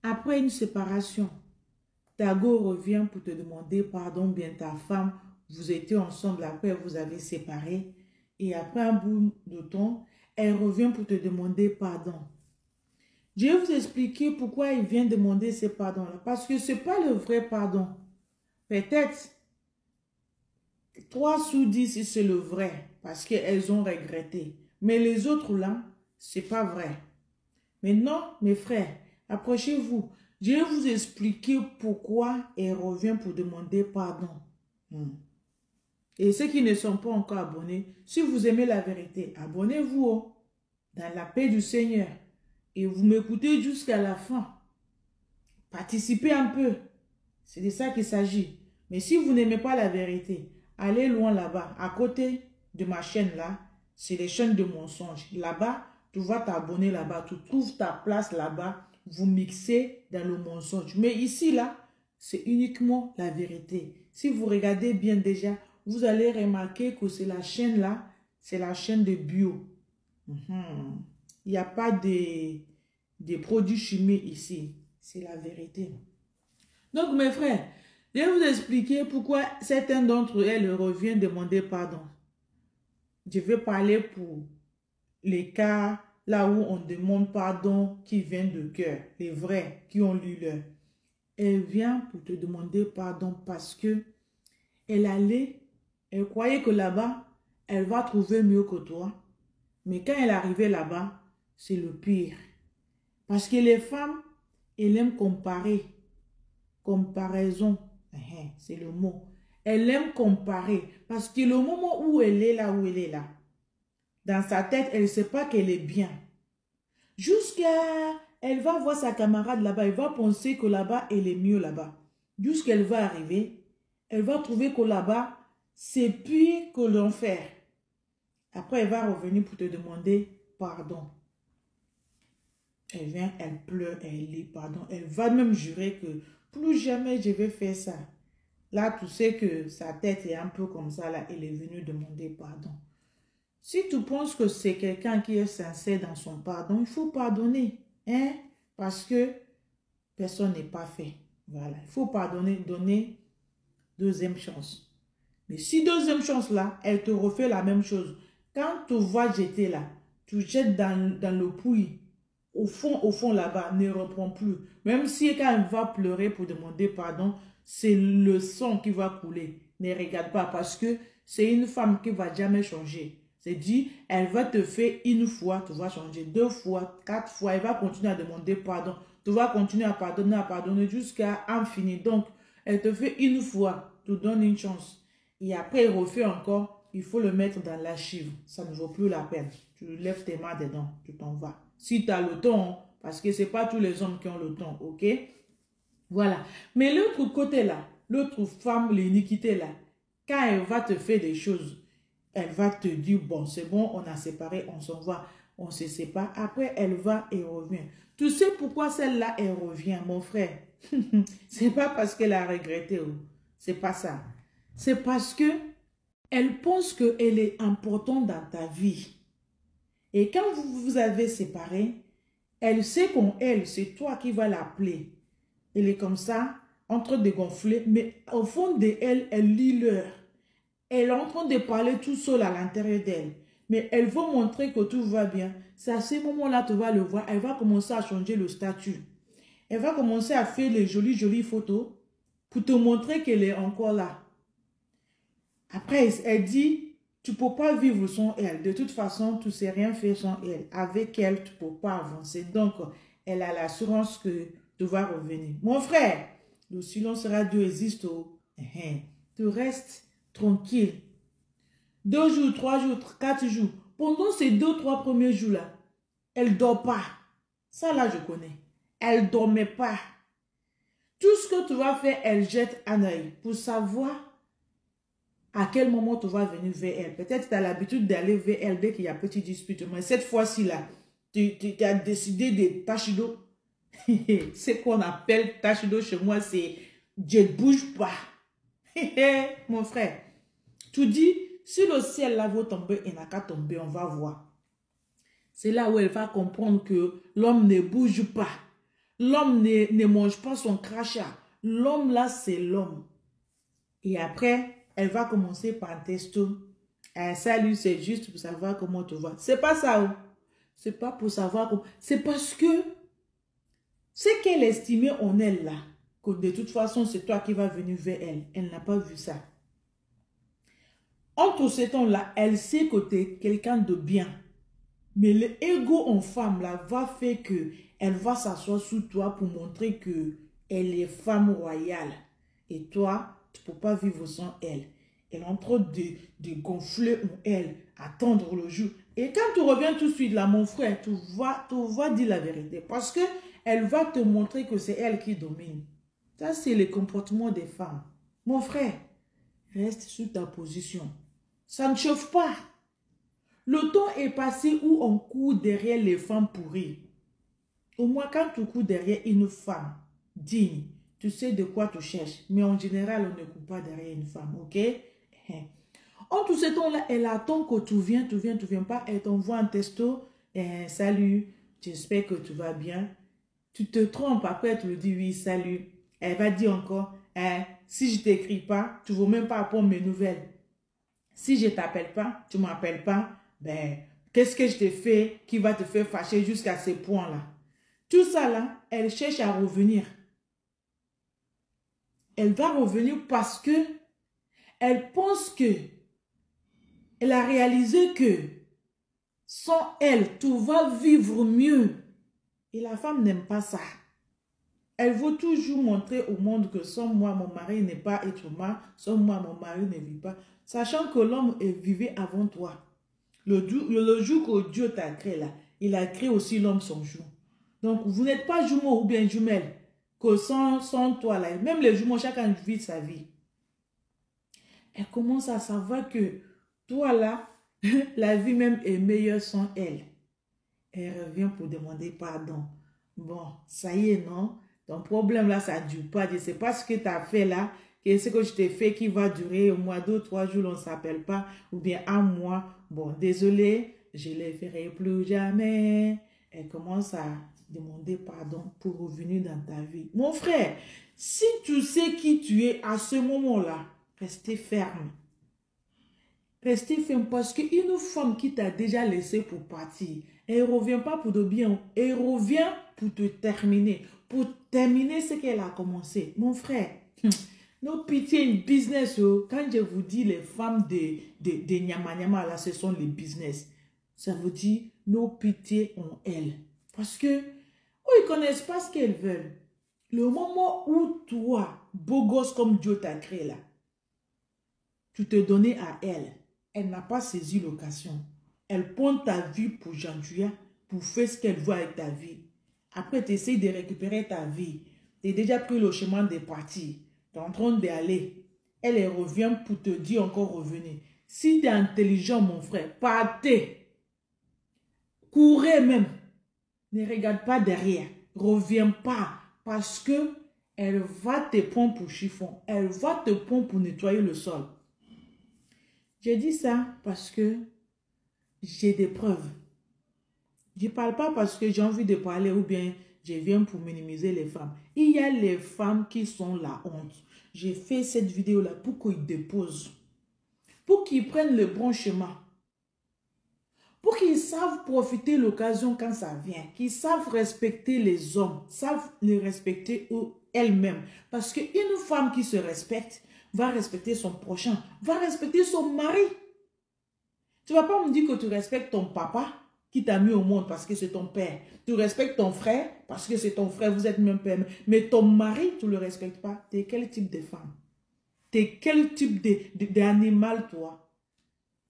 Après une séparation, ta go revient pour te demander pardon, bien ta femme, vous étiez ensemble, après vous avez séparé. Et après un bout de temps, elle revient pour te demander pardon. Je vais vous expliquer pourquoi il vient demander ces pardons-là. Parce que ce n'est pas le vrai pardon. Peut-être 3 sur 10, c'est le vrai. Parce qu'elles ont regretté. Mais les autres là, ce n'est pas vrai. Maintenant, mes frères, approchez-vous. Je vais vous expliquer pourquoi elle revient pour demander pardon. Et ceux qui ne sont pas encore abonnés, si vous aimez la vérité, abonnez-vous dans la paix du Seigneur. Et vous m'écoutez jusqu'à la fin. Participez un peu. C'est de ça qu'il s'agit. Mais si vous n'aimez pas la vérité, allez loin là-bas. À côté de ma chaîne là, c'est les chaînes de mensonges. Là-bas, tu vas t'abonner là-bas. Tu trouves ta place là-bas. Vous mixez dans le mensonge. Mais ici là, c'est uniquement la vérité. Si vous regardez bien déjà, vous allez remarquer que c'est la chaîne là, c'est la chaîne de bio. Il n'y a pas de produits chimiques ici. C'est la vérité. Donc, mes frères, je vais vous expliquer pourquoi certains d'entre elles reviennent demander pardon. Je vais parler pour les cas là où on demande pardon qui viennent de cœur. Les vrais qui ont lu leur. Elle vient pour te demander pardon parce que elle croyait que là-bas, elle va trouver mieux que toi. Mais quand elle est arrivée là-bas, c'est le pire. Parce que les femmes, elles aiment comparer. Comparaison, c'est le mot. Elle aime comparer. Parce que le moment où elle est là, dans sa tête, elle ne sait pas qu'elle est bien. Elle va voir sa camarade là-bas, elle va penser que là-bas, elle est mieux là-bas. Jusqu'elle va arriver, elle va trouver que là-bas, c'est pire que l'enfer. Après, elle va revenir pour te demander pardon. Elle vient, elle pleure, elle lit pardon. Elle va même jurer que plus jamais je vais faire ça. Là, tu sais que sa tête est un peu comme ça, là, elle est venue demander pardon. Si tu penses que c'est quelqu'un qui est sincère dans son pardon, il faut pardonner. Parce que personne n'est pas fait. Voilà, il faut pardonner, donner deuxième chance. Mais si deuxième chance là, elle te refait la même chose. Quand tu vois jeter là, tu jettes dans le puits. Au fond là-bas, ne reprends plus. Même si quand elle va pleurer pour demander pardon, c'est le sang qui va couler. Ne regarde pas parce que c'est une femme qui ne va jamais changer. C'est dit, elle va te faire une fois, tu vas changer 2 fois, 4 fois, elle va continuer à demander pardon. Tu vas continuer à pardonner jusqu'à infini. Donc, elle te fait une fois, tu donnes une chance. Et après, elle refait encore, il faut le mettre dans l'archive. Ça ne vaut plus la peine. Tu lèves tes mains dedans, tu t'en vas. Si tu as le temps, parce que ce n'est pas tous les hommes qui ont le temps, ok? Voilà. Mais l'autre côté là, l'autre femme, l'iniquité là, quand elle va te faire des choses, elle va te dire, bon, c'est bon, on a séparé, on s'en va, on se sépare. Après, elle va et revient. Tu sais pourquoi celle-là, elle revient, mon frère? C'est pas parce qu'elle a regretté, c'est pas ça. C'est parce que elle pense qu'elle est importante dans ta vie. Et quand vous vous avez séparé, elle sait qu'elle, c'est toi qui vas l'appeler. Elle est comme ça, en train de gonfler, mais au fond de elle, elle lit l'heure. Elle est en train de parler tout seul à l'intérieur d'elle. Mais elle veut montrer que tout va bien. C'est à ce moment-là, tu vas le voir, elle va commencer à changer le statut. Elle va commencer à faire les jolies photos pour te montrer qu'elle est encore là. Après, elle dit, tu ne peux pas vivre sans elle. De toute façon, tu ne sais rien faire sans elle. Avec elle, tu ne peux pas avancer. Donc, elle a l'assurance que tu vas revenir. Mon frère, le silence radio existe. Tu restes tranquille. 2 jours, 3 jours, 4 jours. Pendant ces 2-3 premiers jours-là, elle ne dort pas. Ça, là, je connais. Elle ne dormait pas. Tout ce que tu vas faire, elle jette un œil pour savoir à quel moment tu vas venir vers elle. Peut-être que tu as l'habitude d'aller vers elle dès qu'il y a petit dispute. Mais cette fois-ci-là, tu as décidé de tacher d'eau. Ce qu'on appelle tache d'eau chez moi, c'est je ne bouge pas. Mon frère, tu dis, si le ciel là va tomber, il n'a qu'à tomber, on va voir. C'est là où elle va comprendre que l'homme ne bouge pas. L'homme ne mange pas son crachat. L'homme là, c'est l'homme. Et après, elle va commencer par un testo. Salut, c'est juste pour savoir comment tu vas. C'est pas ça. Oh. C'est pas pour savoir comment. C'est parce que ce qu'elle estimait en elle là, que de toute façon, c'est toi qui vas venir vers elle. Elle n'a pas vu ça. Entre ces temps-là, elle sait que tu es quelqu'un de bien. Mais l'ego en femme là va faire que elle va s'asseoir sous toi pour montrer que elle est femme royale. Et toi, tu ne peux pas vivre sans elle. Elle est en train de gonfler en elle, attendre le jour. Et quand tu reviens tout de suite là, mon frère, tu vas dire la vérité. Parce que elle va te montrer que c'est elle qui domine. Ça, c'est le comportement des femmes. Mon frère, reste sur ta position. Ça ne chauffe pas. Le temps est passé où on court derrière les femmes pourries. Au moins, quand tu cours derrière une femme digne, tu sais de quoi tu cherches. Mais en général, on ne court pas derrière une femme, ok? En tout ce temps-là, elle attend que tu viens pas. Elle t'envoie un texto. Salut, j'espère que tu vas bien. Tu te trompes, après tu lui dis oui, salut. Elle va dire encore, si je ne t'écris pas, tu ne veux même pas apprendre mes nouvelles. Si je ne t'appelle pas, tu ne m'appelles pas, ben, qu'est-ce que je t'ai fait qui va te faire fâcher jusqu'à ce point-là? Tout ça là, elle cherche à revenir. Elle va revenir parce que elle pense que elle a réalisé que sans elle, tout va vivre mieux. Et la femme n'aime pas ça. Elle veut toujours montrer au monde que sans moi, mon mari n'est pas être humain, sans moi, mon mari ne vit pas. Sachant que l'homme vivait avant toi. Le jour que Dieu t'a créé là, il a créé aussi l'homme son jour. Donc, vous n'êtes pas jumeaux ou bien jumelles. Que sans toi là, même les jumeaux, chacun vit sa vie. Elle commence à savoir que toi là, la vie même est meilleure sans elle. Elle revient pour demander pardon. Bon, ça y est, non? Ton problème là, ça ne dure pas. Je ne sais pas ce que tu as fait là, ce que je t'ai fait qui va durer au mois 2, 3 jours, on ne s'appelle pas, ou bien un mois. Bon, désolé, je ne le ferai plus jamais. Elle commence à demander pardon pour revenir dans ta vie. Mon frère, si tu sais qui tu es à ce moment-là, restez ferme. Restez ferme parce qu'une femme qui t'a déjà laissé pour partir, elle ne revient pas pour de bien, elle revient pour te terminer. Pour terminer ce qu'elle a commencé. Mon frère, nos pitié, une business. Quand je vous dis les femmes de Nyama Nyama, là, ce sont les business. Ça veut dire nos pitié en elles. Parce que, ils ne connaissent pas ce qu'elles veulent. Le moment où toi, beau gosse comme Dieu t'a créé là, tu te donnais à elle. Elle n'a pas saisi l'occasion. Elle prend ta vie pour Jean-Julia, pour faire ce qu'elle veut avec ta vie. Après, tu essaies de récupérer ta vie. Tu as déjà pris le chemin de partir. Tu es en train d'aller. Elle revient pour te dire encore revenez. Si tu es intelligent, mon frère, partez. Courez même. Ne regarde pas derrière. Reviens pas. Parce que elle va te prendre pour chiffon. Elle va te prendre pour nettoyer le sol. Je dis ça parce que j'ai des preuves. Je ne parle pas parce que j'ai envie de parler ou bien je viens pour minimiser les femmes. Il y a les femmes qui sont la honte. J'ai fait cette vidéo-là pour qu'ils déposent. Pour qu'ils prennent le bon chemin. Pour qu'ils savent profiter de l'occasion quand ça vient. Qu'ils savent respecter les hommes. Savent les respecter elles-mêmes. Parce qu'une femme qui se respecte va respecter son prochain. Va respecter son mari. Tu ne vas pas me dire que tu respectes ton papa qui t'a mis au monde parce que c'est ton père. Tu respectes ton frère parce que c'est ton frère, vous êtes même père. Mais ton mari, tu ne le respectes pas. Tu es quel type de femme? Tu es quel type d'animal, toi?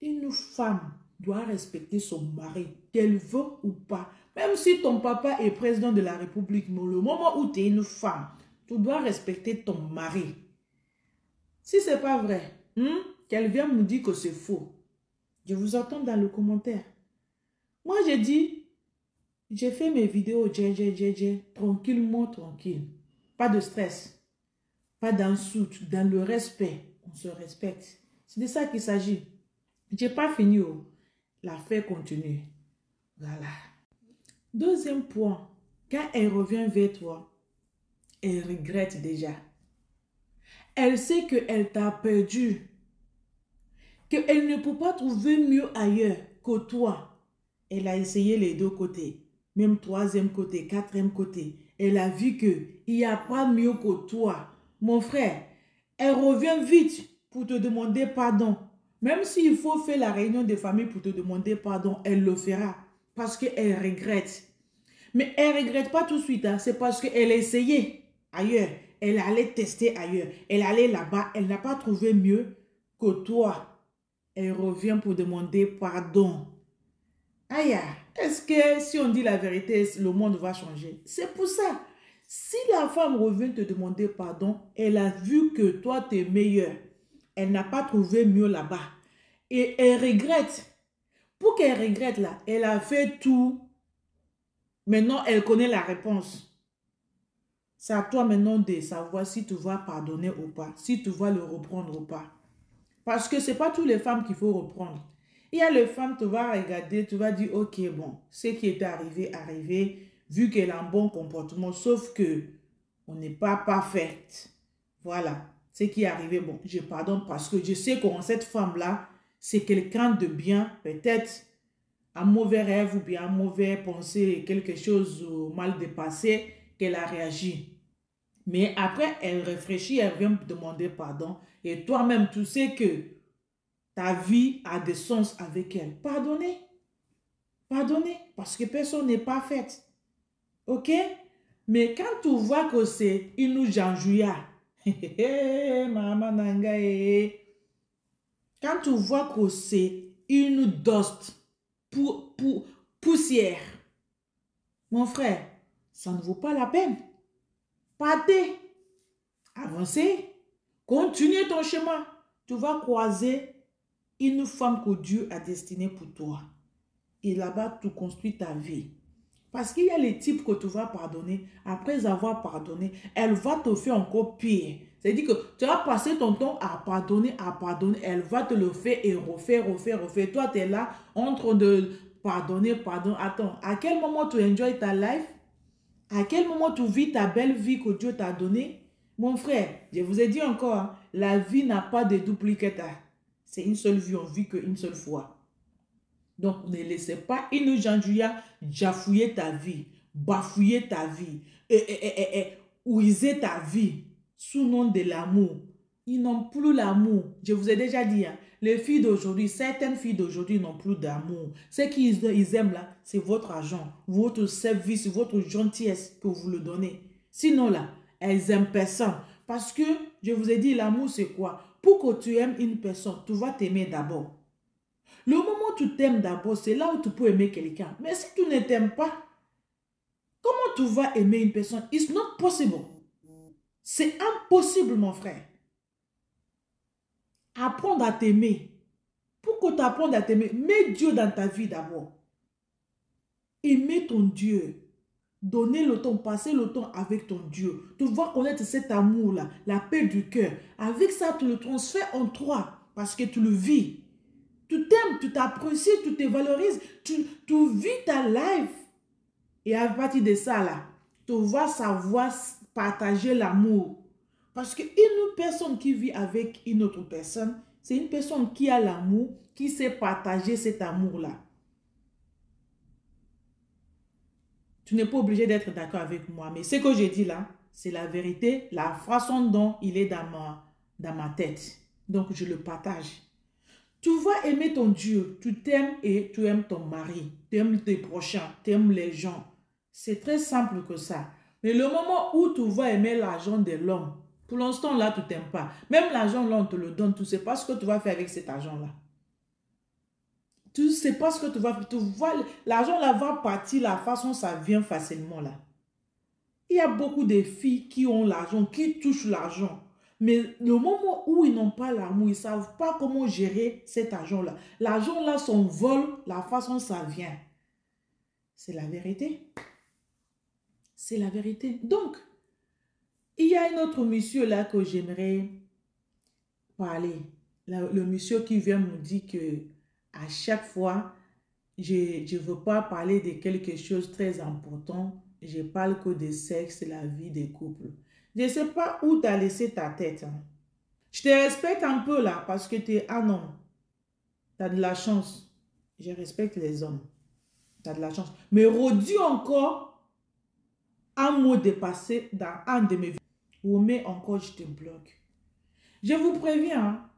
Une femme doit respecter son mari, qu'elle veut ou pas. Même si ton papa est président de la République, mais le moment où tu es une femme, tu dois respecter ton mari. Si ce n'est pas vrai, qu'elle vienne me dire que c'est faux. Je vous attends dans le commentaire. Moi, j'ai dit, j'ai fait mes vidéos, tranquillement, tranquille. Pas de stress, pas d'insulte, dans le respect. On se respecte. C'est de ça qu'il s'agit. Je n'ai pas fini. L'affaire continue. Voilà. Deuxième point. Quand elle revient vers toi, elle regrette déjà. Elle sait qu'elle t'a perdu, qu'elle ne peut pas trouver mieux ailleurs que toi. Elle a essayé les deux côtés, même troisième côté, quatrième côté. Elle a vu qu'il n'y a pas mieux que toi. Mon frère, elle revient vite pour te demander pardon. Même s'il faut faire la réunion de famille pour te demander pardon, elle le fera parce qu'elle regrette. Mais elle ne regrette pas tout de suite, hein. C'est parce qu'elle a essayé ailleurs. Elle allait tester ailleurs. Elle allait là-bas. Elle n'a pas trouvé mieux que toi. Elle revient pour demander pardon. Aïe, est-ce que si on dit la vérité, le monde va changer? C'est pour ça. Si la femme revient te demander pardon, elle a vu que toi, tu es meilleur. Elle n'a pas trouvé mieux là-bas. Et elle regrette. Pour qu'elle regrette là, elle a fait tout. Maintenant, elle connaît la réponse. C'est à toi maintenant de savoir si tu vas pardonner ou pas, si tu vas le reprendre ou pas. Parce que ce n'est pas toutes les femmes qu'il faut reprendre. Il y a les femmes, tu vas regarder, tu vas dire, ok, bon, ce qui est arrivé, vu qu'elle a un bon comportement, sauf que on n'est pas parfaite. Voilà, ce qui est arrivé, bon, je pardonne parce que je sais que cette femme-là, c'est quelqu'un de bien, peut-être un mauvais rêve ou bien un mauvais pensée, quelque chose mal dépassé, qu'elle a réagi. Mais après, elle réfléchit, elle vient demander pardon. Et toi-même, tu sais que ta vie a des sens avec elle. Pardonnez. Pardonnez. Parce que personne n'est parfaite. OK? Mais quand tu vois que c'est une janjouya, maman nanga, quand tu vois que c'est une dust, poussière, mon frère, ça ne vaut pas la peine. Partez. Avancez. Continuez ton chemin. Tu vas croiser une femme que Dieu a destinée pour toi. Et là-bas, tu construis ta vie. Parce qu'il y a les types que tu vas pardonner. Après avoir pardonné, elle va te faire encore pire. C'est-à-dire que tu vas passer ton temps à pardonner. Elle va te le faire et refaire. Toi, tu es là, en train de pardonner. Attends, à quel moment tu enjoy ta life? À quel moment tu vis ta belle vie que Dieu t'a donnée? Mon frère, je vous ai dit encore, hein, la vie n'a pas de duplicata. C'est une seule vie, on vit qu'une seule fois. Donc, ne laissez pas une janjouya jafouiller ta vie, bafouiller ta vie, ouiser ta vie sous nom de l'amour. Ils n'ont plus l'amour. Je vous ai déjà dit, hein, les filles d'aujourd'hui, certaines filles d'aujourd'hui n'ont plus d'amour. Ce qu'ils aiment là, c'est votre argent, votre service, votre gentillesse que vous le donnez. Sinon là, elles aiment personne. Parce que, je vous ai dit, l'amour c'est quoi? Pour que tu aimes une personne, tu vas t'aimer d'abord. Le moment où tu t'aimes d'abord, c'est là où tu peux aimer quelqu'un. Mais si tu ne t'aimes pas, comment tu vas aimer une personne? It's not possible. C'est impossible, mon frère. Apprendre à t'aimer. Pour que tu apprennes à t'aimer, mets Dieu dans ta vie d'abord. Aimer ton Dieu. Donner le temps, passer le temps avec ton Dieu. Tu vas connaître cet amour-là, la paix du cœur. Avec ça, tu le transfères en toi parce que tu le vis. Tu t'aimes, tu t'apprécies, tu te valorises, tu vis ta life. Et à partir de ça, là, tu vas savoir partager l'amour. Parce qu'une personne qui vit avec une autre personne, c'est une personne qui a l'amour, qui sait partager cet amour-là. Tu n'es pas obligé d'être d'accord avec moi, mais ce que je dis là, c'est la vérité, la façon dont il est dans ma tête. Donc, je le partage. Tu vas aimer ton Dieu, tu t'aimes et tu aimes ton mari, tu aimes tes prochains, tu aimes les gens. C'est très simple que ça. Mais le moment où tu vas aimer l'argent de l'homme, pour l'instant là, tu t'aimes pas. Même l'argent là, on te le donne, tu ne sais pas ce que tu vas faire avec cet argent-là. Tu ne sais pas ce que tu vas faire. L'argent là va partir, la façon ça vient facilement là. Il y a beaucoup de filles qui ont l'argent, qui touchent l'argent. Mais le moment où ils n'ont pas l'amour, ils ne savent pas comment gérer cet argent-là. L'argent-là s'envole, la façon ça vient. C'est la vérité. C'est la vérité. Donc, il y a un autre monsieur là que j'aimerais parler. Le monsieur qui vient me dire que à chaque fois, je ne veux pas parler de quelque chose de très important. je parle que de sexe, la vie des couples. Je ne sais pas où tu as laissé ta tête. Hein. Je te respecte un peu là parce que tu es un homme. Tu as de la chance. Je respecte les hommes. Tu as de la chance. Mais redis encore un mot dépassé dans un de mes vidéos. Ou mais encore, je te bloque. Je vous préviens, hein,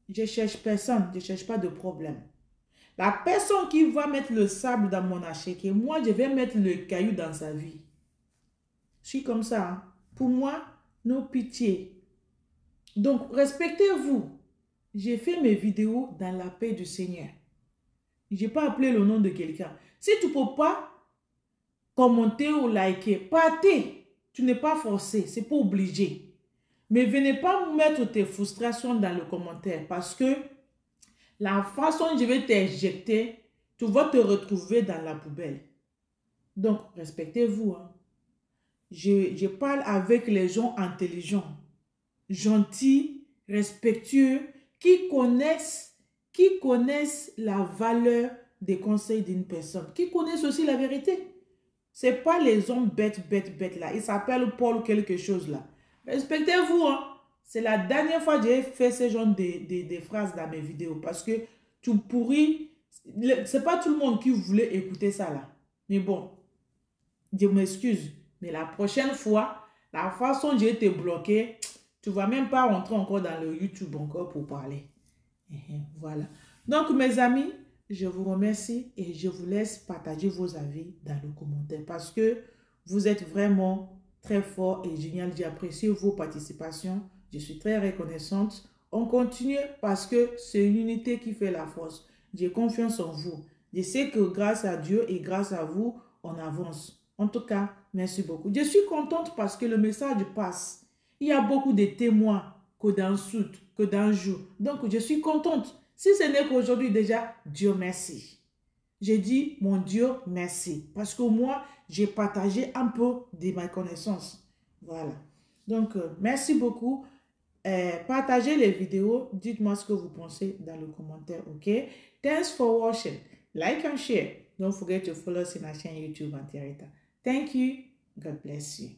je ne cherche personne. Je ne cherche pas de problème. La personne qui va mettre le sable dans mon achèque, moi, je vais mettre le caillou dans sa vie. Je suis comme ça. Hein. Pour moi, nos pitiés. Donc, respectez-vous. J'ai fait mes vidéos dans la paix du Seigneur. Je n'ai pas appelé le nom de quelqu'un. Si tu ne peux pas commenter ou liker, partez. Tu n'es pas forcé, ce n'est pas obligé. Mais venez pas mettre tes frustrations dans le commentaire parce que la façon dont je vais t'injecter, tu vas te retrouver dans la poubelle. Donc, respectez-vous. Hein. Je parle avec les gens intelligents, gentils, respectueux, qui connaissent la valeur des conseils d'une personne, qui connaissent aussi la vérité. Ce n'est pas les hommes bêtes là. Ils s'appellent Paul quelque chose là. Respectez-vous. Hein. C'est la dernière fois que j'ai fait ce genre de phrases dans mes vidéos parce que tu pourris. C'est pas tout le monde qui voulait écouter ça là. Mais bon, je m'excuse. Mais la prochaine fois, la façon dont j'ai été bloqué, tu ne vas même pas rentrer encore dans le YouTube encore pour parler. Voilà. Donc, mes amis, je vous remercie et je vous laisse partager vos avis dans le commentaire parce que vous êtes vraiment très fort et génial. J'apprécie vos participations. Je suis très reconnaissante. On continue parce que c'est l'unité qui fait la force. J'ai confiance en vous. Je sais que grâce à Dieu et grâce à vous, on avance. En tout cas, merci beaucoup. Je suis contente parce que le message passe. Il y a beaucoup de témoins que d'un soute, que d'un jour. Donc, je suis contente. Si ce n'est qu'aujourd'hui déjà, Dieu merci. J'ai dit, mon Dieu, merci. Parce que moi, j'ai partagé un peu de ma connaissance. Voilà. Donc, merci beaucoup. Partagez les vidéos. Dites-moi ce que vous pensez dans le commentaire, ok? Thanks for watching. Like and share. Don't forget to follow us in our channel YouTube, Antirita. Thank you. God bless you.